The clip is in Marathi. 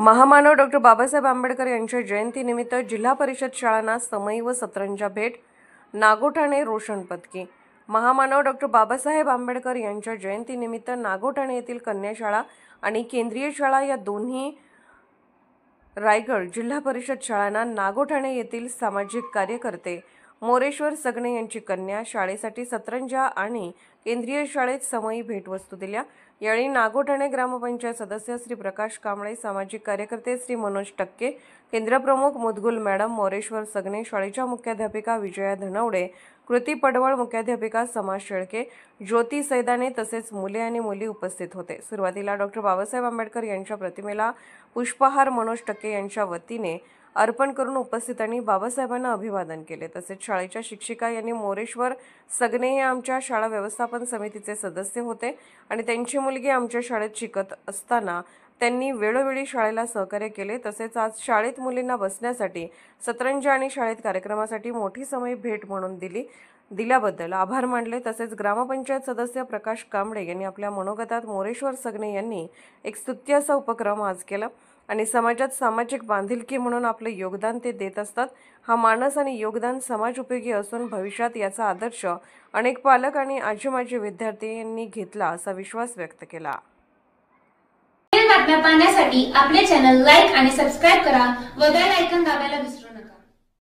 महामानव डॉ. बाबासाहेब आंबेडकर यांच्या जयंतीनिमित्त जिल्हा परिषद शाळांना समई व सतरंजा भेट, नागोठाणे रोशन पदकी। महामानव डॉ. बाबासाहेब आंबेडकर यांच्या जयंतीनिमित्त नागोठाणे येथील कन्या शाळा आणि केंद्रीय शाळा या दोन्ही रायगड जिल्हा परिषद शाळांना नागोठाणे येथील सामाजिक कार्यकर्ते मोरेश्वर सगणे यांची कन्या शाळेसाठी सतरंजा आणि केंद्रीय शाळेत समई भेटवस्तू दिल्या। यावेळी नागोठाणे ग्रामपंचायत सदस्य श्री प्रकाश कांबळे, सामाजिक कार्यकर्ते श्री मनोज टक्के, केंद्रप्रमुख मुदगुल मॅडम, मोरेश्वर सगणे, शाळेच्या मुख्याध्यापिका विजया धनवडे, कृती पडवळ, मुख्याध्यापिका समाज शेळके, ज्योती सैदाने तसेच मुले आणि मुली उपस्थित होते। सुरुवातीला डॉ. बाबासाहेब आंबेडकर यांच्या प्रतिमेला पुष्पहार मनोज टक्के यांच्या वतीने अर्पण करून उपस्थितांनी बाबासाहेबांना अभिवादन केले। तसेच शाळेच्या शिक्षिका यांनी मोरेश्वर सगणे हे आमच्या शाळा व्यवस्थापन समितीचे सदस्य होते आणि त्यांची मुलगी आमच्या शाळेत शिकत असताना त्यांनी वेळोवेळी शाळेला सहकार्य केले। तसेच आज शाळेत मुलींना बसण्यासाठी सतरंजा आणि शाळेत कार्यक्रमासाठी मोठी समई भेट म्हणून दिल्याबद्दल आभार मानले। तसेच ग्रामपंचायत सदस्य प्रकाश कांबळे यांनी आपल्या मनोगतात मोरेश्वर सगणे यांनी एक स्तुत्य असा उपक्रम आज केला आणि समाजात सामाजिक बांधिलकी म्हणून आपले योगदान ते देत असतात। हा मानस आणि योगदान समाज उपयोगी असून भविष्यात याचा आदर्श अनेक पालक आणि आजी-माजी विद्यार्थ्यांनी घेतला असा विश्वास व्यक्त केला। बातम्या पाहण्यासाठी आपले चॅनल लाईक आणि सबस्क्राइब करा व बेल आयकॉन दाबायला विसरू नका।